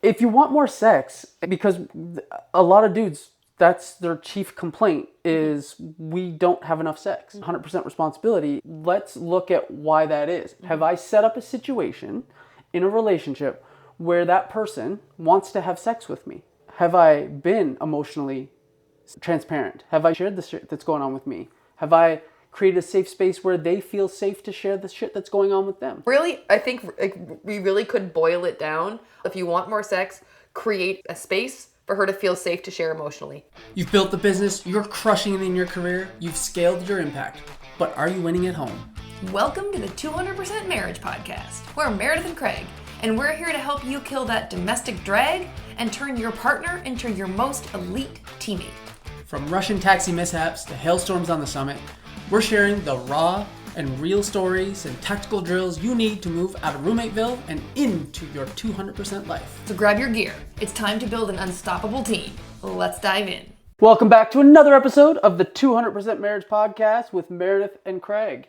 If you want more sex, because a lot of dudes, that's their chief complaint is we don't have enough sex. 100% responsibility. Let's look at why that is. Have I set up a situation in a relationship where that person wants to have sex with me? Have I been emotionally transparent? Have I shared the shit that's going on with me? Have I created a safe space where they feel safe to share the shit that's going on with them? Really, I think we really could boil it down. If you want more sex, create a space for her to feel safe to share emotionally. You've built the business, you're crushing it in your career, you've scaled your impact, but are you winning at home? Welcome to the 200% Marriage Podcast. We're Meredith and Craig, and we're here to help you kill that domestic drag and turn your partner into your most elite teammate. From Russian taxi mishaps to hailstorms on the summit, we're sharing the raw and real stories and tactical drills you need to move out of roommateville and into your 200% life. So grab your gear. It's time to build an unstoppable team. Let's dive in. Welcome back to another episode of the 200% Marriage Podcast with Meredith and Craig.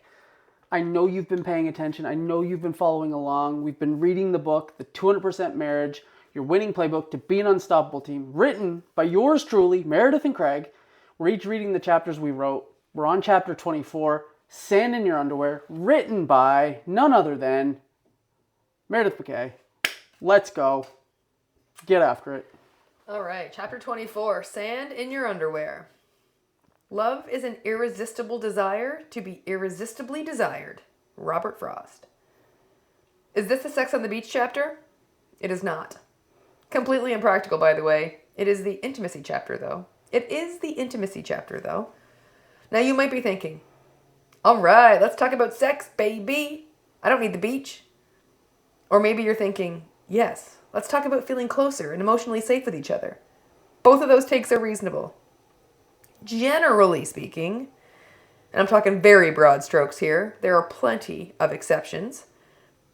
I know you've been paying attention. I know you've been following along. We've been reading the book, The 200% Marriage, Your Winning Playbook to Be an Unstoppable Team, written by yours truly, Meredith and Craig. We're each reading the chapters we wrote. We're on chapter 24, Sand in Your Underwear, written by none other than Meredith McKay. Let's go. Get after it. All right, chapter 24, Sand in Your Underwear. Love is an irresistible desire to be irresistibly desired. Robert Frost. Is this the Sex on the Beach chapter? It is not. Completely impractical, by the way. It is the intimacy chapter, though. Now you might be thinking, all right, let's talk about sex, baby. I don't need the beach. Or maybe you're thinking, yes, let's talk about feeling closer and emotionally safe with each other. Both of those takes are reasonable. Generally speaking, and I'm talking very broad strokes here, there are plenty of exceptions.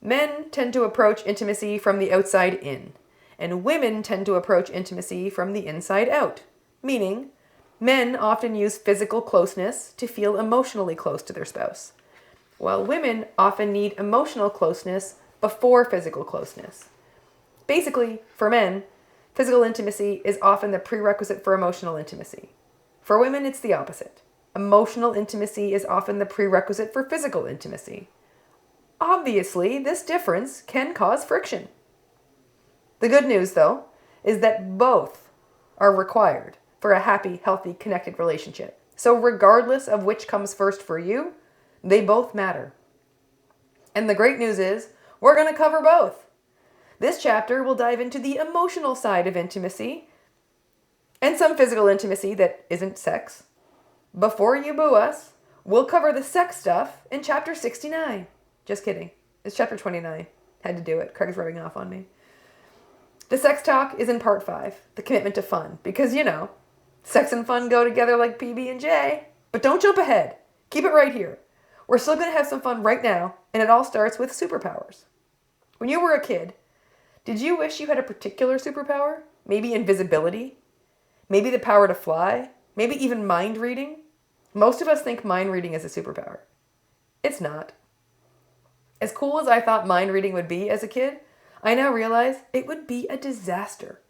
Men tend to approach intimacy from the outside in, and women tend to approach intimacy from the inside out, meaning men often use physical closeness to feel emotionally close to their spouse, while women often need emotional closeness before physical closeness. Basically, for men, physical intimacy is often the prerequisite for emotional intimacy. For women, it's the opposite. Emotional intimacy is often the prerequisite for physical intimacy. Obviously, this difference can cause friction. The good news, though, is that both are required for a happy, healthy, connected relationship. So regardless of which comes first for you, they both matter. And the great news is, we're going to cover both. This chapter will dive into the emotional side of intimacy and some physical intimacy that isn't sex. Before you boo us, we'll cover the sex stuff in chapter 69. Just kidding. It's chapter 29. Had to do it. Craig's rubbing off on me. The sex talk is in part 5, the commitment to fun, because sex and fun go together like PB&J. But don't jump ahead. Keep it right here. We're still going to have some fun right now, and it all starts with superpowers. When you were a kid, did you wish you had a particular superpower? Maybe invisibility? Maybe the power to fly? Maybe even mind reading? Most of us think mind reading is a superpower. It's not. As cool as I thought mind reading would be as a kid, I now realize it would be a disaster.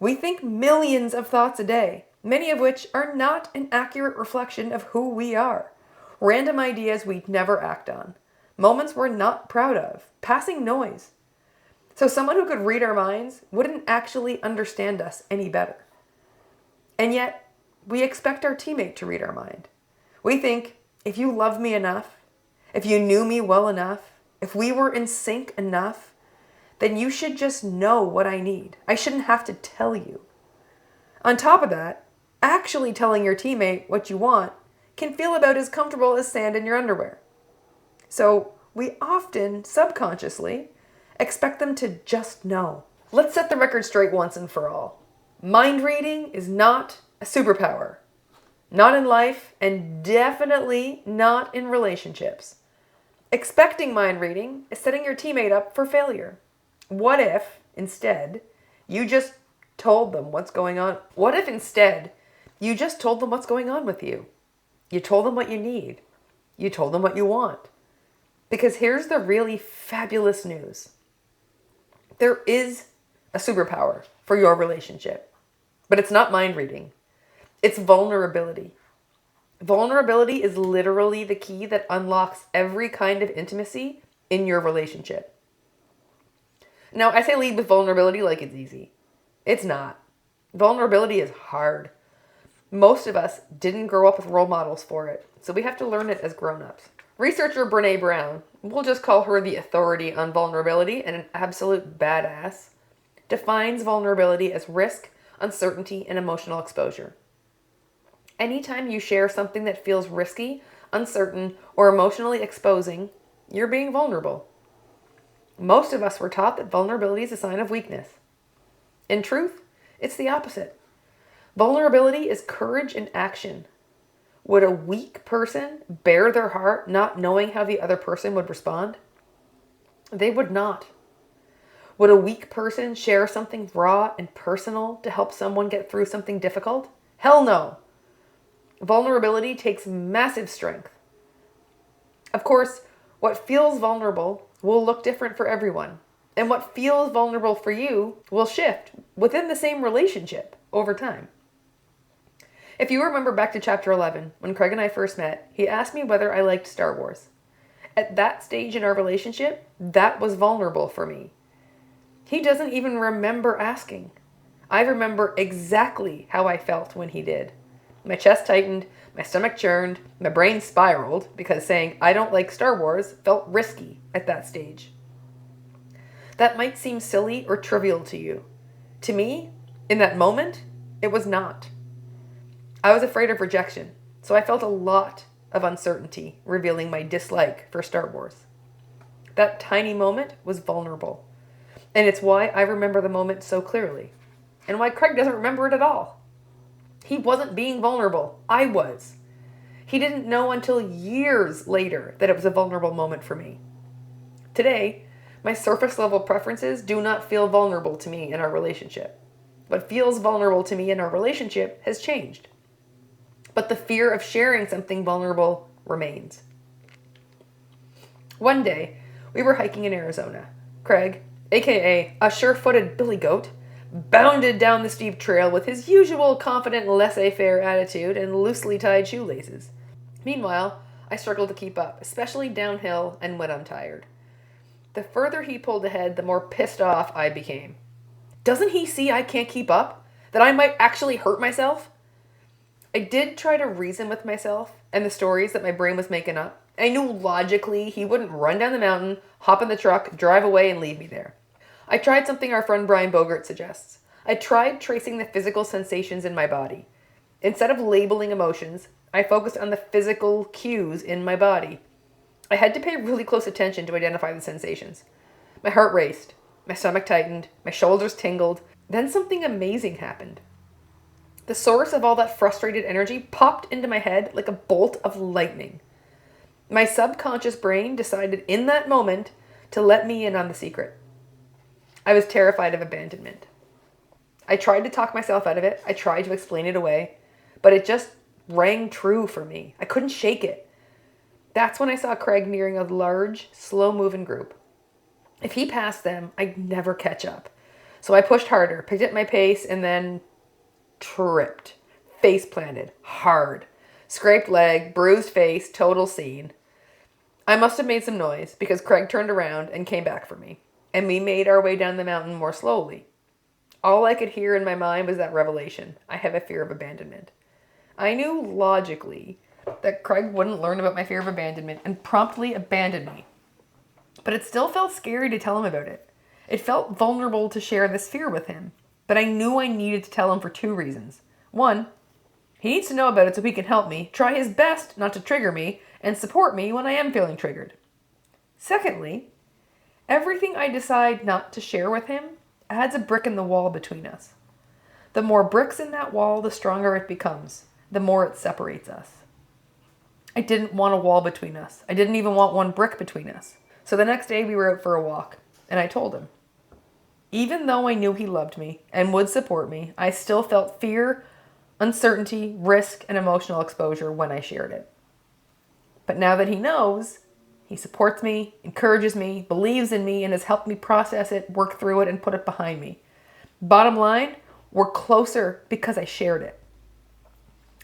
We think millions of thoughts a day, many of which are not an accurate reflection of who we are. Random ideas we'd never act on. Moments we're not proud of. Passing noise. So someone who could read our minds wouldn't actually understand us any better. And yet, we expect our teammate to read our mind. We think, if you love me enough, if you knew me well enough, if we were in sync enough, then you should just know what I need. I shouldn't have to tell you. On top of that, actually telling your teammate what you want can feel about as comfortable as sand in your underwear. So we often, subconsciously, expect them to just know. Let's set the record straight once and for all. Mind reading is not a superpower. Not in life, and definitely not in relationships. Expecting mind reading is setting your teammate up for failure. What if, instead, you just told them what's going on? What if, instead, you just told them what's going on with you? You told them what you need. You told them what you want. Because here's the really fabulous news. There is a superpower for your relationship. But it's not mind reading. It's vulnerability. Vulnerability is literally the key that unlocks every kind of intimacy in your relationship. Now, I say lead with vulnerability like it's easy. It's not. Vulnerability is hard. Most of us didn't grow up with role models for it, so we have to learn it as grown-ups. Researcher Brene Brown, we'll just call her the authority on vulnerability and an absolute badass, defines vulnerability as risk, uncertainty, and emotional exposure. Anytime you share something that feels risky, uncertain, or emotionally exposing, you're being vulnerable. Most of us were taught that vulnerability is a sign of weakness. In truth, it's the opposite. Vulnerability is courage in action. Would a weak person bare their heart not knowing how the other person would respond? They would not. Would a weak person share something raw and personal to help someone get through something difficult? Hell no. Vulnerability takes massive strength. Of course, what feels vulnerable will look different for everyone. And what feels vulnerable for you will shift within the same relationship over time. If you remember back to chapter 11, when Craig and I first met, he asked me whether I liked Star Wars. At that stage in our relationship, that was vulnerable for me. He doesn't even remember asking. I remember exactly how I felt when he did. My chest tightened, my stomach churned, my brain spiraled because saying I don't like Star Wars felt risky at that stage. That might seem silly or trivial to you. To me, in that moment, it was not. I was afraid of rejection, so I felt a lot of uncertainty revealing my dislike for Star Wars. That tiny moment was vulnerable, and it's why I remember the moment so clearly, and why Craig doesn't remember it at all. He wasn't being vulnerable. I was. He didn't know until years later that it was a vulnerable moment for me. Today, my surface level preferences do not feel vulnerable to me in our relationship. What feels vulnerable to me in our relationship has changed. But the fear of sharing something vulnerable remains. One day, we were hiking in Arizona. Craig, aka a sure-footed billy goat, bounded down the steep trail with his usual confident laissez-faire attitude and loosely tied shoelaces. Meanwhile, I struggled to keep up, especially downhill and when I'm tired. The further he pulled ahead, the more pissed off I became. Doesn't he see I can't keep up? That I might actually hurt myself? I did try to reason with myself and the stories that my brain was making up. I knew logically he wouldn't run down the mountain, hop in the truck, drive away, and leave me there. I tried something our friend Brian Bogart suggests. I tried tracing the physical sensations in my body. Instead of labeling emotions, I focused on the physical cues in my body. I had to pay really close attention to identify the sensations. My heart raced, my stomach tightened, my shoulders tingled. Then something amazing happened. The source of all that frustrated energy popped into my head like a bolt of lightning. My subconscious brain decided in that moment to let me in on the secret. I was terrified of abandonment. I tried to talk myself out of it. I tried to explain it away, but it just rang true for me. I couldn't shake it. That's when I saw Craig nearing a large, slow-moving group. If he passed them, I'd never catch up. So I pushed harder, picked up my pace, and then tripped. Face planted. Hard. Scraped leg, bruised face, total scene. I must have made some noise because Craig turned around and came back for me, and we made our way down the mountain more slowly. All I could hear in my mind was that revelation. I have a fear of abandonment. I knew logically that Craig wouldn't learn about my fear of abandonment and promptly abandon me. But it still felt scary to tell him about it. It felt vulnerable to share this fear with him. But I knew I needed to tell him for two reasons. One, he needs to know about it so he can help me, try his best not to trigger me, and support me when I am feeling triggered. Secondly, everything I decide not to share with him adds a brick in the wall between us. The more bricks in that wall, the stronger it becomes, the more it separates us. I didn't want a wall between us. I didn't even want one brick between us. So the next day we were out for a walk, and I told him. Even though I knew he loved me and would support me, I still felt fear, uncertainty, risk, and emotional exposure when I shared it. But now that he knows, he supports me, encourages me, believes in me, and has helped me process it, work through it, and put it behind me. Bottom line, we're closer because I shared it.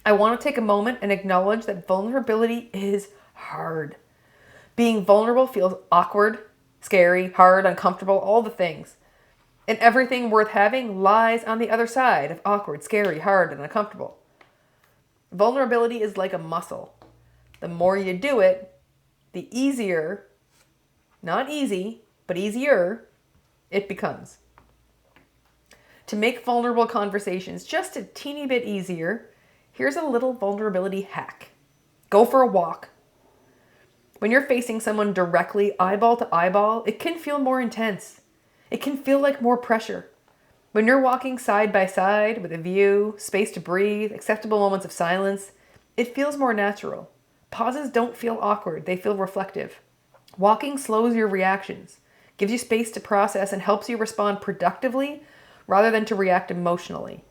I want to take a moment and acknowledge that vulnerability is hard. Being vulnerable feels awkward, scary, hard, uncomfortable, all the things. And everything worth having lies on the other side of awkward, scary, hard, and uncomfortable. Vulnerability is like a muscle. The more you do it, the easier, not easy, but easier, it becomes. To make vulnerable conversations just a teeny bit easier, here's a little vulnerability hack. Go for a walk. When you're facing someone directly, eyeball to eyeball, it can feel more intense. It can feel like more pressure. When you're walking side by side with a view, space to breathe, acceptable moments of silence, it feels more natural. Pauses don't feel awkward, they feel reflective. Walking slows your reactions, gives you space to process, and helps you respond productively rather than to react emotionally.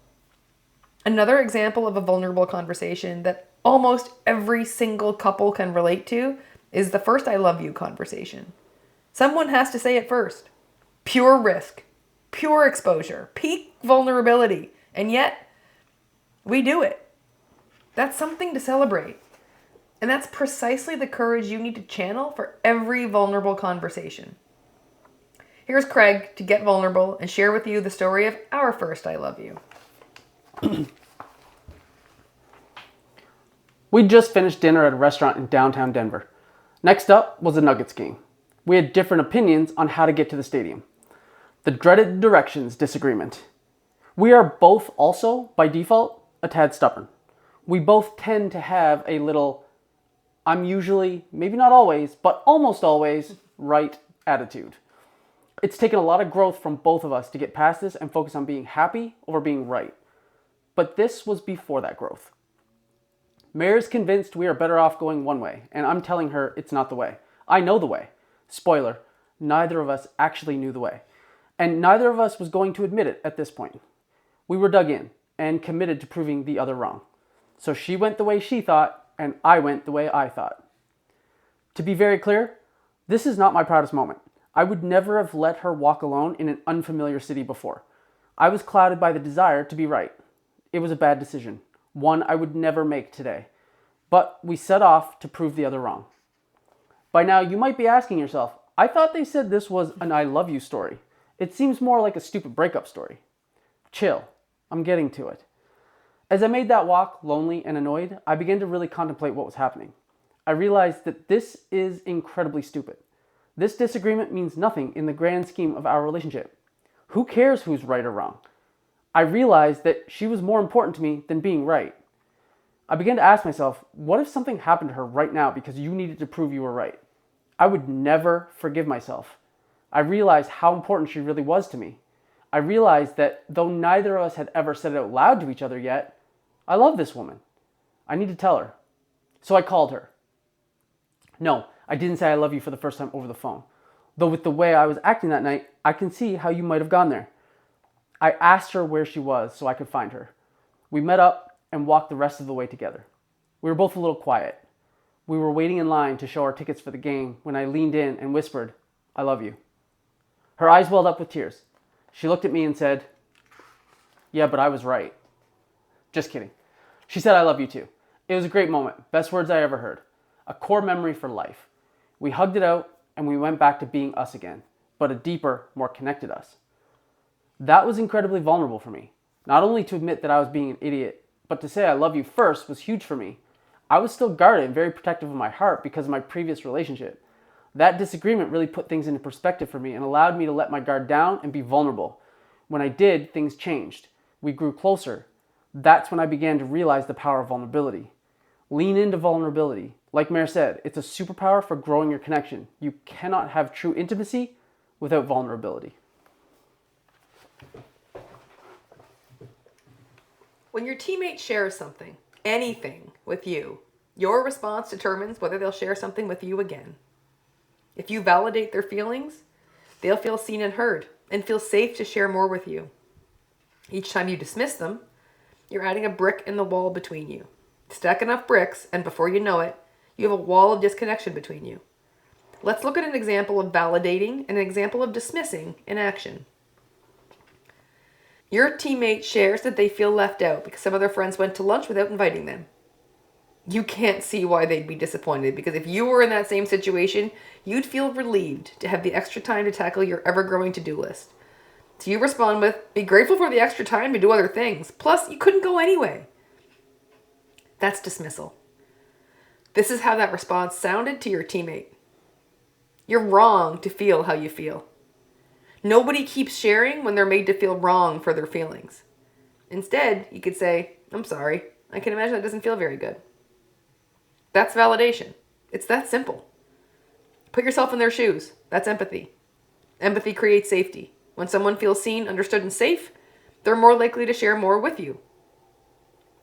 Another example of a vulnerable conversation that almost every single couple can relate to is the first I love you conversation. Someone has to say it first. Pure risk, pure exposure, peak vulnerability, and yet we do it. That's something to celebrate. And that's precisely the courage you need to channel for every vulnerable conversation. Here's Craig to get vulnerable and share with you the story of our first I love you. We just finished dinner at a restaurant in downtown Denver. Next up was a Nuggets game. We had different opinions on how to get to the stadium. The dreaded directions disagreement. We are both also, by default, a tad stubborn. We both tend to have a little, I'm usually, maybe not always, but almost always, right attitude. It's taken a lot of growth from both of us to get past this and focus on being happy over being right. But this was before that growth. Mare is convinced we are better off going one way, and I'm telling her it's not the way. I know the way. Spoiler, neither of us actually knew the way. And neither of us was going to admit it at this point. We were dug in and committed to proving the other wrong. So she went the way she thought, and I went the way I thought. To be very clear, this is not my proudest moment. I would never have let her walk alone in an unfamiliar city before. I was clouded by the desire to be right. It was a bad decision, one I would never make today. But we set off to prove the other wrong. By now, you might be asking yourself, I thought they said this was an I love you story. It seems more like a stupid breakup story. Chill, I'm getting to it. As I made that walk, lonely and annoyed, I began to really contemplate what was happening. I realized that this is incredibly stupid. This disagreement means nothing in the grand scheme of our relationship. Who cares who's right or wrong? I realized that she was more important to me than being right. I began to ask myself, what if something happened to her right now because you needed to prove you were right? I would never forgive myself. I realized how important she really was to me. I realized that though neither of us had ever said it out loud to each other yet, I love this woman. I need to tell her. So I called her. No, I didn't say I love you for the first time over the phone. Though with the way I was acting that night, I can see how you might have gone there. I asked her where she was so I could find her. We met up and walked the rest of the way together. We were both a little quiet. We were waiting in line to show our tickets for the game when I leaned in and whispered, I love you. Her eyes welled up with tears. She looked at me and said, yeah, but I was right. Just kidding. She said, I love you too. It was a great moment. Best words I ever heard. A core memory for life. We hugged it out and we went back to being us again, but a deeper, more connected us. That was incredibly vulnerable for me. Not only to admit that I was being an idiot, but to say I love you first was huge for me. I was still guarded and very protective of my heart because of my previous relationship. That disagreement really put things into perspective for me and allowed me to let my guard down and be vulnerable. When I did, things changed. We grew closer. That's when I began to realize the power of vulnerability. Lean into vulnerability. Like Mare said, it's a superpower for growing your connection. You cannot have true intimacy without vulnerability. When your teammate shares something, anything with you, your response determines whether they'll share something with you again. If you validate their feelings, they'll feel seen and heard and feel safe to share more with you. Each time you dismiss them, you're adding a brick in the wall between you. Stack enough bricks, and before you know it, you have a wall of disconnection between you. Let's look at an example of validating and an example of dismissing in action. Your teammate shares that they feel left out because some of their friends went to lunch without inviting them. You can't see why they'd be disappointed, because if you were in that same situation, you'd feel relieved to have the extra time to tackle your ever-growing to-do list. So you respond with, be grateful for the extra time to do other things. Plus, you couldn't go anyway. That's dismissal. This is how that response sounded to your teammate. You're wrong to feel how you feel. Nobody keeps sharing when they're made to feel wrong for their feelings. Instead, you could say, I'm sorry. I can imagine that doesn't feel very good. That's validation. It's that simple. Put yourself in their shoes. That's empathy. Empathy creates safety. When someone feels seen, understood, and safe, they're more likely to share more with you.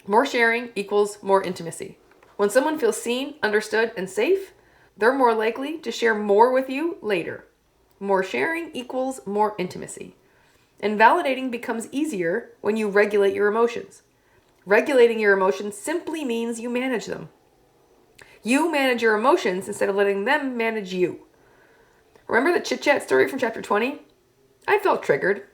More sharing equals more intimacy. When someone feels seen, understood, and safe, they're more likely to share more with you later. More sharing equals more intimacy. And validating becomes easier when you regulate your emotions. Regulating your emotions simply means you manage them. You manage your emotions instead of letting them manage you. Remember the chit-chat story from chapter 20? I felt triggered.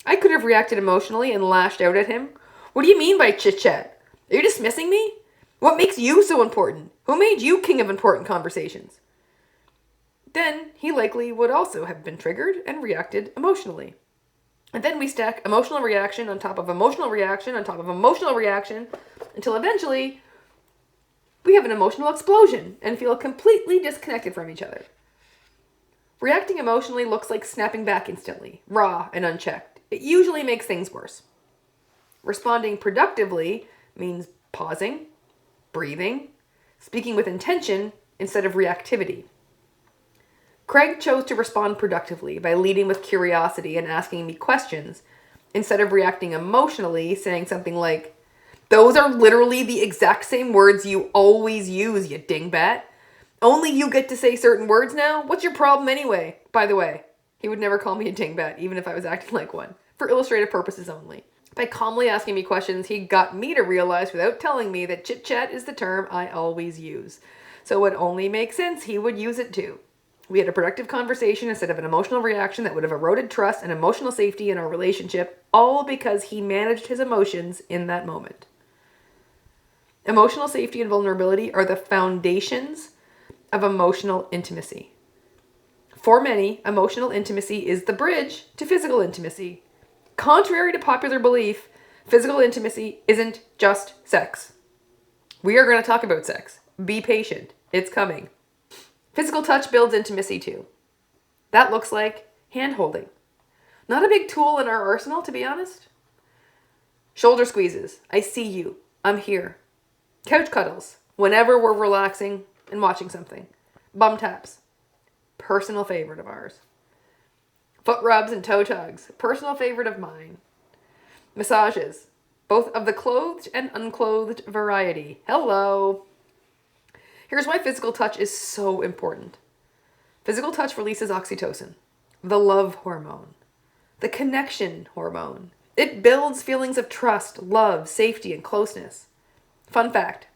I could have reacted emotionally and lashed out at him. What do you mean by chit-chat? Are you dismissing me? What makes you so important? Who made you king of important conversations? Then he likely would also have been triggered and reacted emotionally. And then we stack emotional reaction on top of emotional reaction on top of emotional reaction until eventually we have an emotional explosion and feel completely disconnected from each other. Reacting emotionally looks like snapping back instantly, raw and unchecked. It usually makes things worse. Responding productively means pausing, breathing, speaking with intention instead of reactivity. Craig chose to respond productively by leading with curiosity and asking me questions instead of reacting emotionally, saying something like, those are literally the exact same words you always use, you dingbat. Only you get to say certain words now? What's your problem anyway? By the way, he would never call me a dingbat, even if I was acting like one, for illustrative purposes only. By calmly asking me questions, he got me to realize without telling me that chit-chat is the term I always use. So it only makes sense he would use it too. We had a productive conversation instead of an emotional reaction that would have eroded trust and emotional safety in our relationship, all because he managed his emotions in that moment. Emotional safety and vulnerability are the foundations of emotional intimacy. For many, emotional intimacy is the bridge to physical intimacy. Contrary to popular belief, physical intimacy isn't just sex. We are going to talk about sex. Be patient. It's coming. Physical touch builds intimacy too. That looks like hand-holding. Not a big tool in our arsenal, to be honest. Shoulder squeezes. I see you. I'm here. Couch cuddles. Whenever we're relaxing and watching something. Bum taps. Personal favorite of ours. Foot rubs and toe tugs. Personal favorite of mine. Massages. Both of the clothed and unclothed variety. Hello. Here's why physical touch is so important. Physical touch releases oxytocin, the love hormone, the connection hormone. It builds feelings of trust, love, safety, and closeness. Fun fact,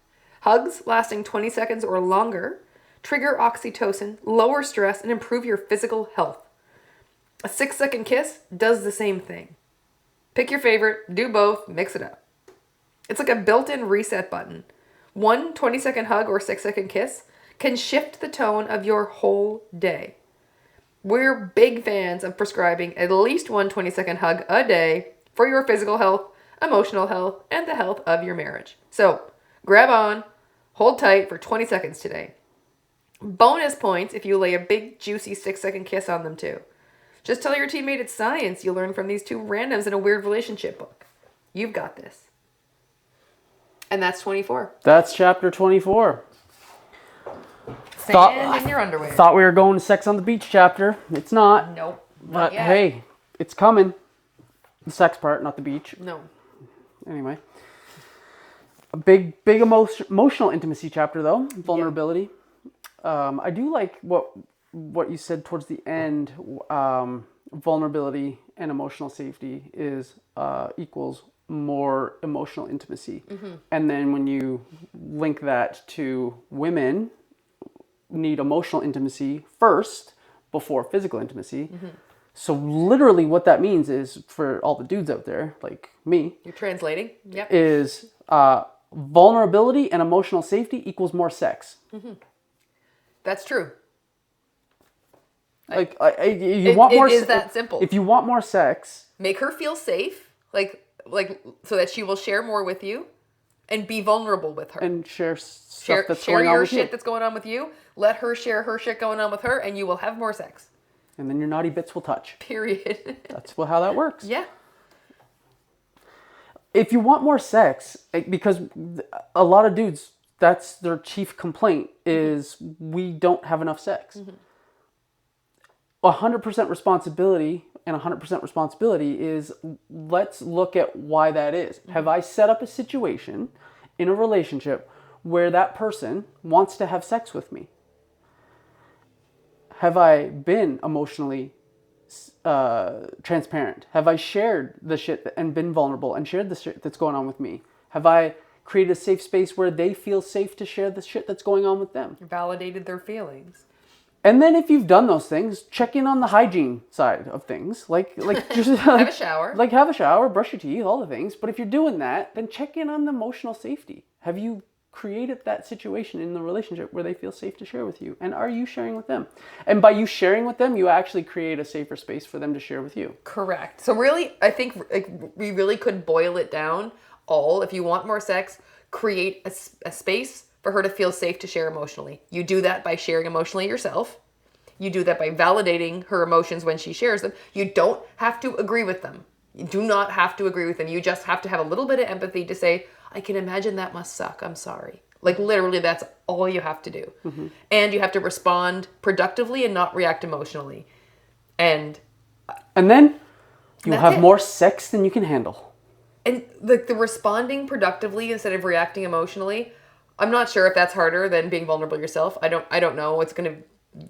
hugs lasting 20 seconds or longer trigger oxytocin, lower stress, and improve your physical health. A 6-second kiss does the same thing. Pick your favorite, do both, mix it up. It's like a built-in reset button. One 20-second hug or 6-second kiss can shift the tone of your whole day. We're big fans of prescribing at least one 20-second hug a day for your physical health, emotional health, and the health of your marriage. So, grab on, hold tight for 20 seconds today. Bonus points if you lay a big, juicy 6-second kiss on them too. Just tell your teammate it's science you learned from these two randoms in a weird relationship book. You've got this. And that's 24. That's chapter 24. Sand in your underwear. Thought we were going to sex on the beach chapter. It's not. Nope. But hey, it's coming. The sex part, not the beach. No. Anyway. A big emotional intimacy chapter though. Vulnerability. Yeah. I do like what you said towards the end. Vulnerability and emotional safety is equals more emotional intimacy. Mm-hmm. And then when you link that to women need emotional intimacy first before physical intimacy. Mm-hmm. So literally what that means is, for all the dudes out there, like me, You're translating? Yep. is vulnerability and emotional safety equals more sex. That's true. Like, you want more. It is that simple. If you want more sex, Make her feel safe, like so that she will share more with you, and be vulnerable with her. and share stuff that's share going on your with shit you, that's going on with you. Let her share her shit going on with her, and you will have more sex. and then your naughty bits will touch. Period. That's how that works. Yeah. If you want more sex, because a lot of dudes, that's their chief complaint is we don't have enough sex. 100% responsibility, and 100% responsibility is, let's look at why that is. Have I set up a situation in a relationship where that person wants to have sex with me? Have I been emotionally transparent? Have I shared the shit and been vulnerable and shared the shit that's going on with me? Have I created a safe space where they feel safe to share the shit that's going on with them? Validated their feelings. And then if you've done those things, check in on the hygiene side of things. Like just Have a shower. Like have a shower, brush your teeth, all the things. But if you're doing that, then check in on the emotional safety. Have you created that situation in the relationship where they feel safe to share with you? And are you sharing with them? And by you sharing with them, you actually create a safer space for them to share with you. Correct. So really, I think we really could boil it down all. If you want more sex, create a space for her to feel safe to share emotionally. You do that by sharing emotionally yourself. You do that by validating her emotions when she shares them. You don't have to agree with them. You do not have to agree with them. You just have to have a little bit of empathy to say, I can imagine that must suck. I'm sorry. Like literally, that's all you have to do. And you have to respond productively and not react emotionally. And then you That's have it. more sex than you can handle. And the responding productively instead of reacting emotionally, I'm not sure if that's harder than being vulnerable yourself. I don't know. It's going to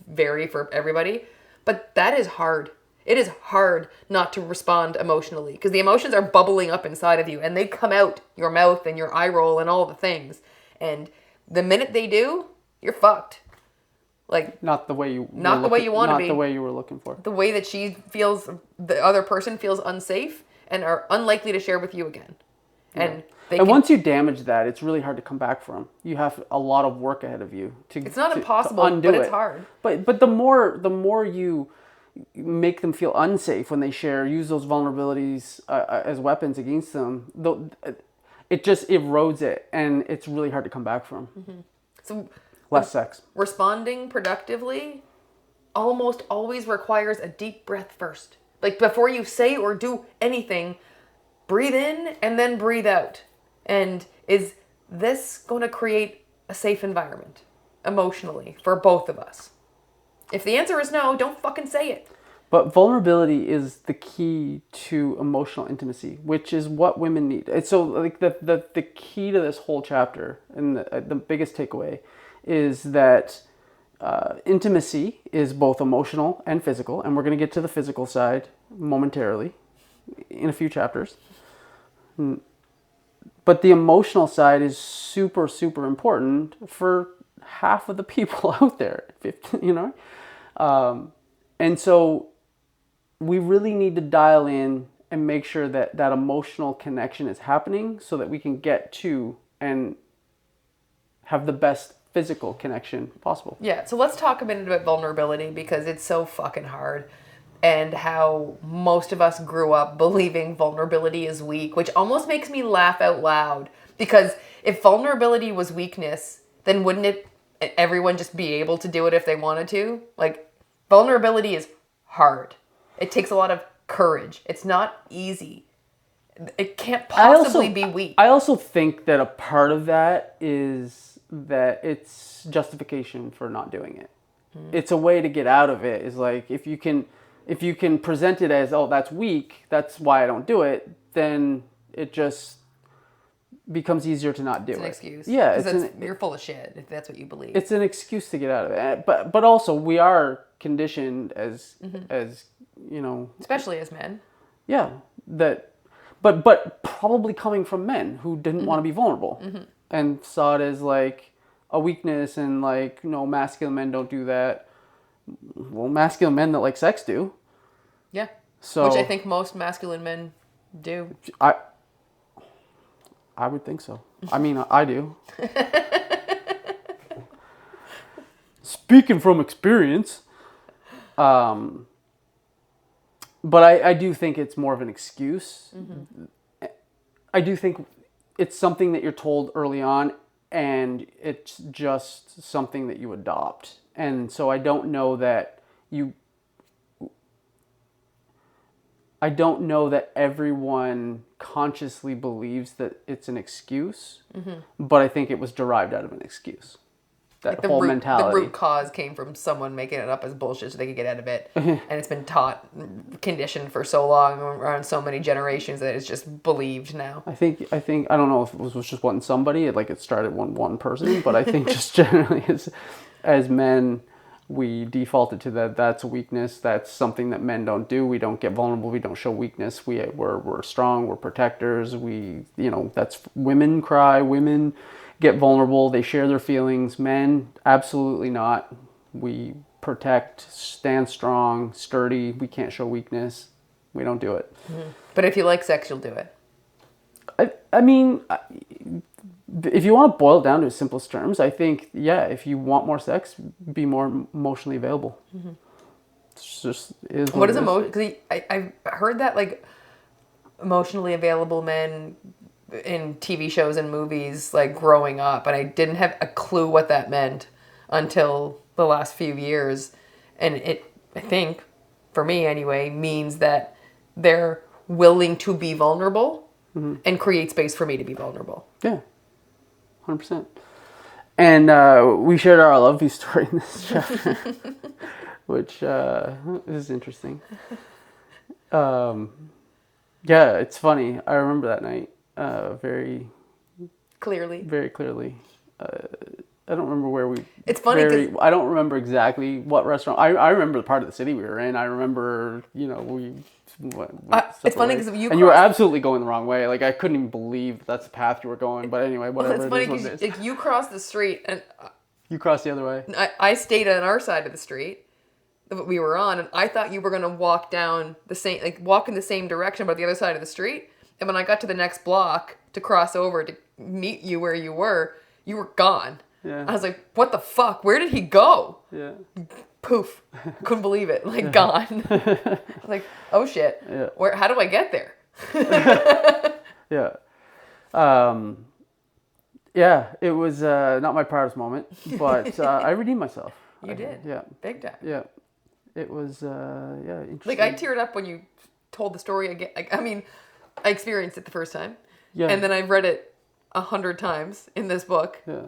vary for everybody, but that is hard. It is hard not to respond emotionally because the emotions are bubbling up inside of you and they come out your mouth and your eye roll and all the things. And the minute they do, you're fucked. Like Not the way you Not the way you wanna be. Not the way you were looking for. the way that she feels, the other person feels unsafe and are unlikely to share with you again. And And once you damage that, it's really hard to come back from. You have a lot of work ahead of you to. It's not to impossible, undo but it's it. hard. But the more you make them feel unsafe when they share, use those vulnerabilities as weapons against them, it just erodes it, and it's really hard to come back from. So Less sex. responding productively almost always requires a deep breath first. Like before you say or do anything, breathe in and then breathe out. And is this going to create a safe environment emotionally for both of us? If the answer is no, don't fucking say it. But vulnerability is the key to emotional intimacy, which is what women need. And so, like the key to this whole chapter, and the biggest takeaway, is that intimacy is both emotional and physical, and we're going to get to the physical side momentarily in a few chapters. But the emotional side is super, super important for half of the people out there, 50, you know? And so we really need to dial in and make sure that that emotional connection is happening so that we can get to and have the best physical connection possible. Yeah, so let's talk a minute about vulnerability because it's so fucking hard. And how most of us grew up believing vulnerability is weak, which almost makes me laugh out loud. Because if vulnerability was weakness, then wouldn't everyone just be able to do it if they wanted to? Like, vulnerability is hard. It takes a lot of courage. It's not easy. It can't possibly be weak. I also think that a part of that is that it's justification for not doing it. It's a way to get out of it. Is like, if you can present it as, oh, that's weak, that's why I don't do it, then it just becomes easier to not do it. It's an excuse. Yeah. You're full of shit if that's what you believe. It's an excuse to get out of it. But also, we are conditioned as you know... Especially as men. Yeah. But probably coming from men who didn't want to be vulnerable and saw it as like a weakness and like, no, masculine men don't do that. Well, masculine men that like sex do. Yeah. So Which I think most masculine men do. I would think so. I mean, I do. Speaking from experience. But I do think it's more of an excuse. Mm-hmm. I do think it's something that you're told early on, and it's just something that you adopt. And so I don't know that everyone consciously believes that it's an excuse, but I think it was derived out of an excuse. That whole mentality. The root cause came from someone making it up as bullshit so they could get out of it. And it's been taught, conditioned for so long, around so many generations, that it's just believed now. I think I don't know if it was just one somebody, it started one person, but I think just generally as men, we defaulted to that's a weakness. That's something that men don't do. We don't get vulnerable. We don't show weakness. We're strong. We're protectors. That's women cry. Women get vulnerable. They share their feelings. Men, absolutely not. We protect, stand strong, sturdy. We can't show weakness. We don't do it. Mm-hmm. But if you like sex, you'll do it. I mean, if you want to boil it down to its simplest terms, I think, if you want more sex, be more emotionally available. Mm-hmm. It's just is what is emotion? Because I've heard that emotionally available men in TV shows and movies growing up, and I didn't have a clue what that meant until the last few years. And it, I think, for me anyway, means that they're willing to be vulnerable and create space for me to be vulnerable. Yeah. 100%. And we shared our love you story in this chapter, which is interesting. It's funny. I remember that night very clearly. Very clearly. I don't remember where we... It's funny because... I don't remember exactly what restaurant. I remember the part of the city we were in. I remember, we... it's funny because you were absolutely going the wrong way. I couldn't even believe that's the path you were going. But anyway, whatever. It's funny because you crossed the street and... You crossed the other way. I stayed on our side of the street that we were on, and I thought you were going to walk down the same... walk in the same direction, but the other side of the street. And when I got to the next block to cross over to meet you where you were gone. Yeah. I was like, what the fuck? Where did he go? Yeah. Poof. Couldn't believe it. Gone. I was like, oh shit. Yeah. How do I get there? Yeah. It was not my proudest moment, but I redeemed myself. You did? Yeah. Big time. Yeah. It was, interesting. I teared up when you told the story again. I experienced it the first time. Yeah. And then I've read it 100 times in this book. Yeah.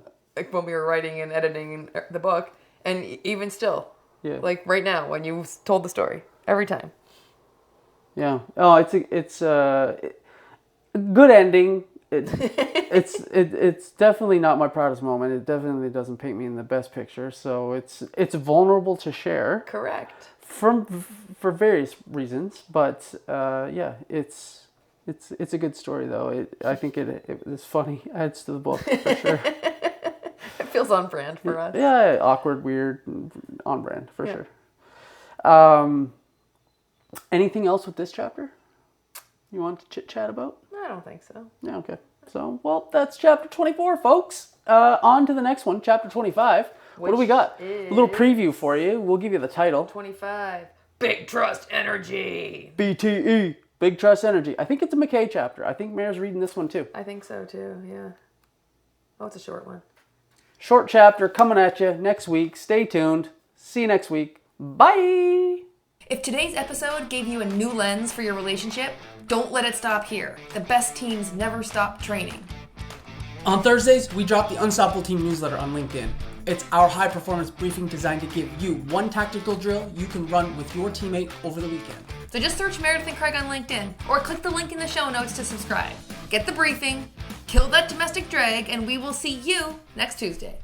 When we were writing and editing the book, and even still, right now when you told the story, every time. Yeah. Oh, it's a good ending. It's definitely not my proudest moment. It definitely doesn't paint me in the best picture. So it's vulnerable to share. Correct. For various reasons, but it's a good story though. I think it is funny. Adds to the book for sure. It feels on brand for us. Yeah, awkward, weird, on brand for sure. Anything else with this chapter you want to chit chat about? I don't think so. Yeah, okay. So, that's chapter 24, folks. On to the next one, chapter 25. What do we got? A little preview for you. We'll give you the title. 25. Big Trust Energy. BTE. Big Trust Energy. I think it's a McKay chapter. I think Mare's reading this one too. I think so too, yeah. Oh, it's a short one. Short chapter coming at you next week. Stay tuned. See you next week. Bye! If today's episode gave you a new lens for your relationship, don't let it stop here. The best teams never stop training. On Thursdays, we drop the Unstoppable Team newsletter on LinkedIn. It's our high-performance briefing designed to give you one tactical drill you can run with your teammate over the weekend. So just search Meredith and Craig on LinkedIn, or click the link in the show notes to subscribe. Get the briefing, kill that domestic drag, and we will see you next Tuesday.